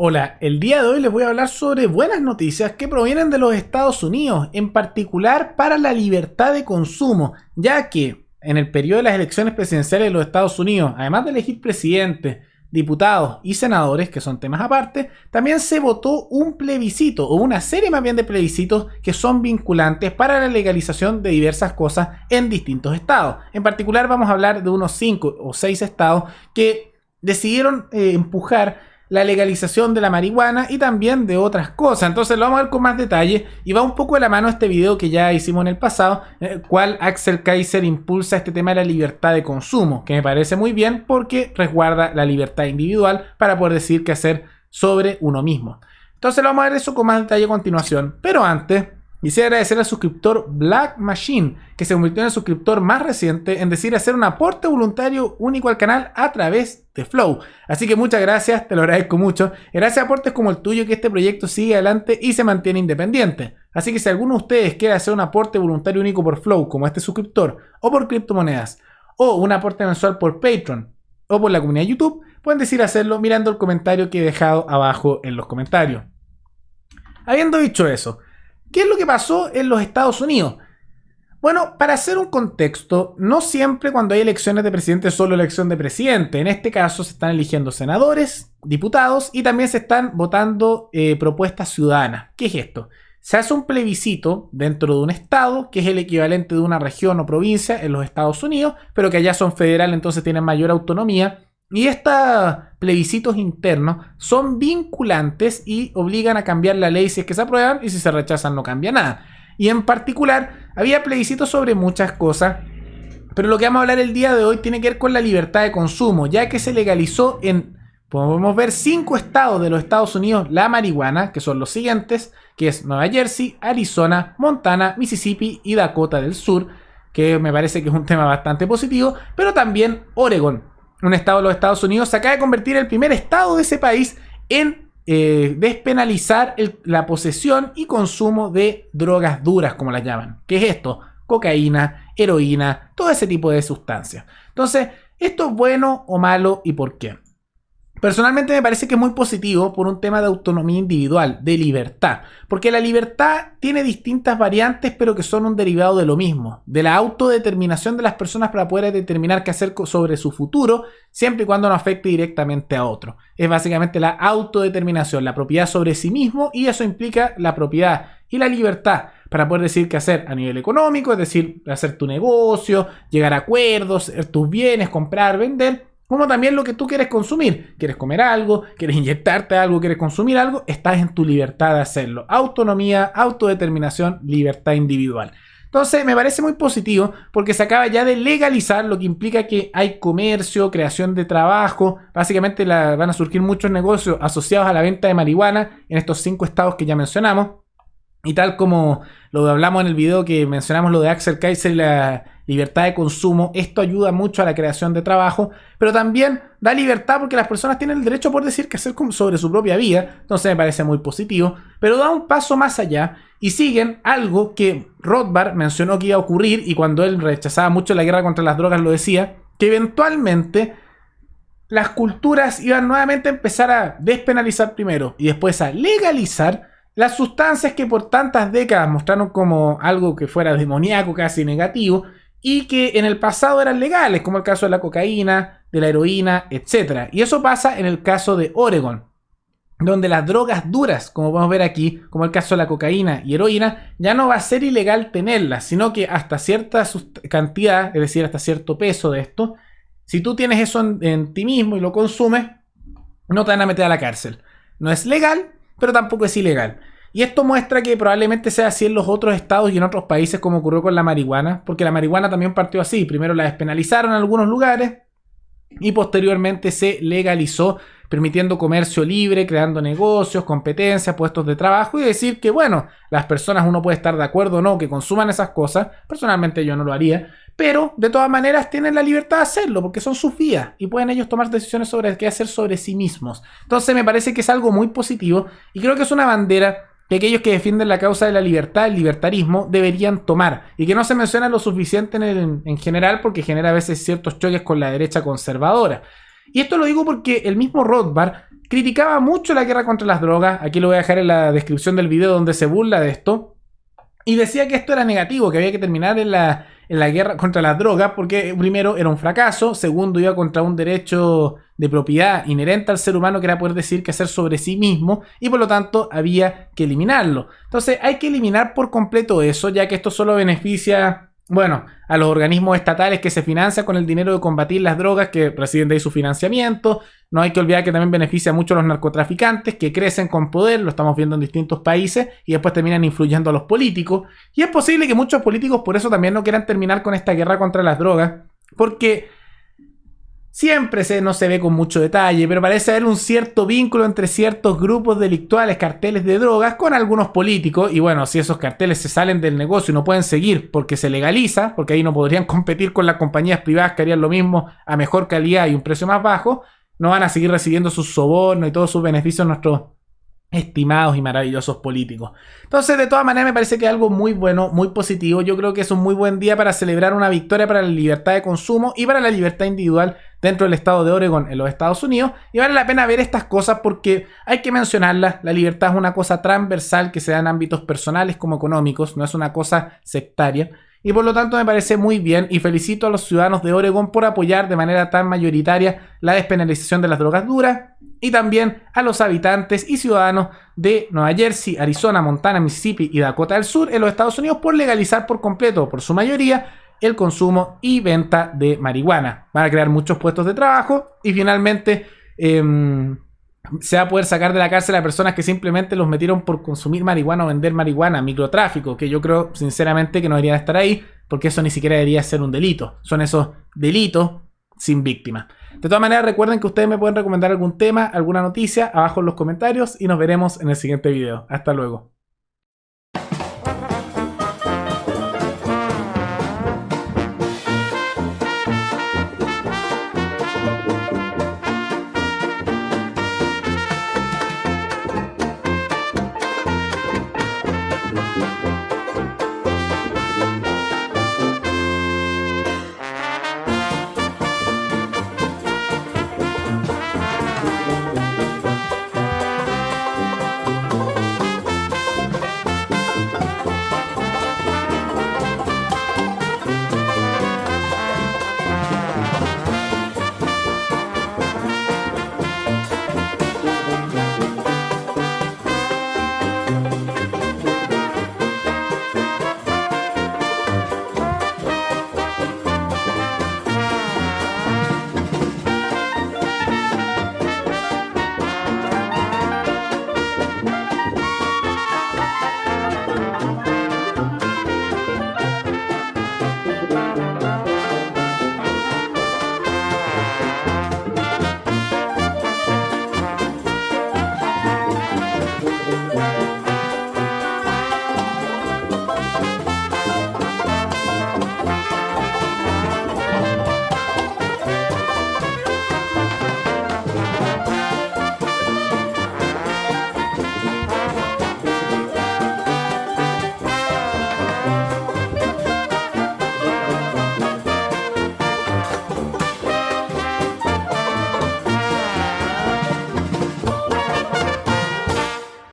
Hola, el día de hoy les voy a hablar sobre buenas noticias que provienen de los Estados Unidos, en particular para la libertad de consumo, ya que en el periodo de las elecciones presidenciales de los Estados Unidos, además de elegir presidente, diputados y senadores, que son temas aparte, también se votó un plebiscito, o una serie más bien de plebiscitos que son vinculantes para la legalización de diversas cosas en distintos estados. En particular vamos a hablar de unos 5 o 6 estados que decidieron empujar la legalización de la marihuana y también de otras cosas. Entonces lo vamos a ver con más detalle y va un poco de la mano este video que ya hicimos en el pasado, en el cual Axel Kaiser impulsa este tema de la libertad de consumo, que me parece muy bien porque resguarda la libertad individual para poder decidir qué hacer sobre uno mismo. Entonces lo vamos a ver eso con más detalle a continuación, pero antes quisiera agradecer al suscriptor Black Machine, que se convirtió en el suscriptor más reciente en decidir hacer un aporte voluntario único al canal a través de Flow. Así que muchas gracias, te lo agradezco mucho. Gracias a aportes como el tuyo que este proyecto sigue adelante y se mantiene independiente. Así que si alguno de ustedes quiere hacer un aporte voluntario único por Flow, como este suscriptor, o por criptomonedas, o un aporte mensual por Patreon, o por la comunidad de YouTube, pueden decidir hacerlo mirando el comentario que he dejado abajo en los comentarios. Habiendo dicho eso, ¿qué es lo que pasó en los Estados Unidos? Bueno, para hacer un contexto, no siempre cuando hay elecciones de presidente es solo elección de presidente. En este caso se están eligiendo senadores, diputados y también se están votando propuestas ciudadanas. ¿Qué es esto? Se hace un plebiscito dentro de un estado, que es el equivalente de una región o provincia en los Estados Unidos, pero que allá son federales, entonces tienen mayor autonomía. Y estos plebiscitos internos son vinculantes y obligan a cambiar la ley si es que se aprueban, y si se rechazan no cambia nada. Y en particular había plebiscitos sobre muchas cosas, pero lo que vamos a hablar el día de hoy tiene que ver con la libertad de consumo, ya que se legalizó en, podemos ver, 5 estados de los Estados Unidos la marihuana, que son los siguientes, que es Nueva Jersey, Arizona, Montana, Mississippi y Dakota del Sur, que me parece que es un tema bastante positivo, pero también Oregon, un estado de los Estados Unidos, se acaba de convertir en el primer estado de ese país en despenalizar la posesión y consumo de drogas duras, como las llaman. ¿Qué es esto? Cocaína, heroína, todo ese tipo de sustancias. Entonces, ¿esto es bueno o malo y por qué? Personalmente me parece que es muy positivo por un tema de autonomía individual, de libertad. Porque la libertad tiene distintas variantes, pero que son un derivado de lo mismo. De la autodeterminación de las personas para poder determinar qué hacer sobre su futuro, siempre y cuando no afecte directamente a otro. Es básicamente la autodeterminación, la propiedad sobre sí mismo, y eso implica la propiedad y la libertad para poder decidir qué hacer a nivel económico, es decir, hacer tu negocio, llegar a acuerdos, tus bienes, comprar, vender. Como también lo que tú quieres consumir. ¿Quieres comer algo? ¿Quieres inyectarte algo? ¿Quieres consumir algo? Estás en tu libertad de hacerlo. Autonomía, autodeterminación, libertad individual. Entonces me parece muy positivo porque se acaba ya de legalizar, lo que implica que hay comercio, creación de trabajo. Básicamente van a surgir muchos negocios asociados a la venta de marihuana en estos 5 estados que ya mencionamos. Y tal como lo hablamos en el video que mencionamos, lo de Axel Kaiser y la libertad de consumo, esto ayuda mucho a la creación de trabajo, pero también da libertad porque las personas tienen el derecho a poder decir qué hacer sobre su propia vida. Entonces me parece muy positivo, pero da un paso más allá y siguen algo que Rothbard mencionó que iba a ocurrir, y cuando él rechazaba mucho la guerra contra las drogas lo decía, que eventualmente las culturas iban nuevamente a empezar a despenalizar primero y después a legalizar las sustancias que por tantas décadas mostraron como algo que fuera demoníaco, casi negativo, y que en el pasado eran legales, como el caso de la cocaína, de la heroína, etc. Y eso pasa en el caso de Oregon, donde las drogas duras, como podemos ver aquí, como el caso de la cocaína y heroína, ya no va a ser ilegal tenerlas, sino que hasta cierta cantidad, es decir, hasta cierto peso de esto, si tú tienes eso en ti mismo y lo consumes, no te van a meter a la cárcel. No es legal, pero tampoco es ilegal. Y esto muestra que probablemente sea así en los otros estados y en otros países, como ocurrió con la marihuana, porque la marihuana también partió así. Primero la despenalizaron en algunos lugares y posteriormente se legalizó, permitiendo comercio libre, creando negocios, competencias, puestos de trabajo, y decir que, bueno, las personas, uno puede estar de acuerdo o no que consuman esas cosas. Personalmente yo no lo haría, pero de todas maneras tienen la libertad de hacerlo porque son sus vidas y pueden ellos tomar decisiones sobre qué hacer sobre sí mismos. Entonces me parece que es algo muy positivo y creo que es una bandera que aquellos que defienden la causa de la libertad, el libertarismo, deberían tomar, y que no se menciona lo suficiente en general porque genera a veces ciertos choques con la derecha conservadora. Y esto lo digo porque el mismo Rothbard criticaba mucho la guerra contra las drogas. Aquí lo voy a dejar en la descripción del video donde se burla de esto. Y decía que esto era negativo, que había que terminar en la guerra contra las drogas, porque primero era un fracaso, segundo iba contra un derecho de propiedad inherente al ser humano, que era poder decir qué hacer sobre sí mismo, y por lo tanto había que eliminarlo. Entonces hay que eliminar por completo eso, ya que esto solo beneficia, bueno, a los organismos estatales que se financian con el dinero de combatir las drogas, que reciben de ahí su financiamiento. No hay que olvidar que también beneficia mucho a los narcotraficantes, que crecen con poder, lo estamos viendo en distintos países, y después terminan influyendo a los políticos. Y es posible que muchos políticos por eso también no quieran terminar con esta guerra contra las drogas, porque siempre no se ve con mucho detalle, pero parece haber un cierto vínculo entre ciertos grupos delictuales, carteles de drogas, con algunos políticos. Y bueno, si esos carteles se salen del negocio y no pueden seguir porque se legaliza, porque ahí no podrían competir con las compañías privadas que harían lo mismo a mejor calidad y un precio más bajo, no van a seguir recibiendo sus sobornos y todos sus beneficios nuestros estimados y maravillosos políticos. Entonces, de todas maneras, me parece que es algo muy bueno, muy positivo. Yo creo que es un muy buen día para celebrar una victoria para la libertad de consumo y para la libertad individual dentro del estado de Oregon en los Estados Unidos. Y vale la pena ver estas cosas porque hay que mencionarlas. La libertad es una cosa transversal que se da en ámbitos personales como económicos, no es una cosa sectaria. Y por lo tanto me parece muy bien y felicito a los ciudadanos de Oregon por apoyar de manera tan mayoritaria la despenalización de las drogas duras, y también a los habitantes y ciudadanos de Nueva Jersey, Arizona, Montana, Mississippi y Dakota del Sur en los Estados Unidos por legalizar por completo, por su mayoría, el consumo y venta de marihuana. Van a crear muchos puestos de trabajo y finalmente se va a poder sacar de la cárcel a personas que simplemente los metieron por consumir marihuana o vender marihuana, microtráfico, que yo creo sinceramente que no deberían estar ahí, porque eso ni siquiera debería ser un delito. Son esos delitos sin víctimas. De todas maneras, recuerden que ustedes me pueden recomendar algún tema, alguna noticia, abajo en los comentarios, y nos veremos en el siguiente video. Hasta luego.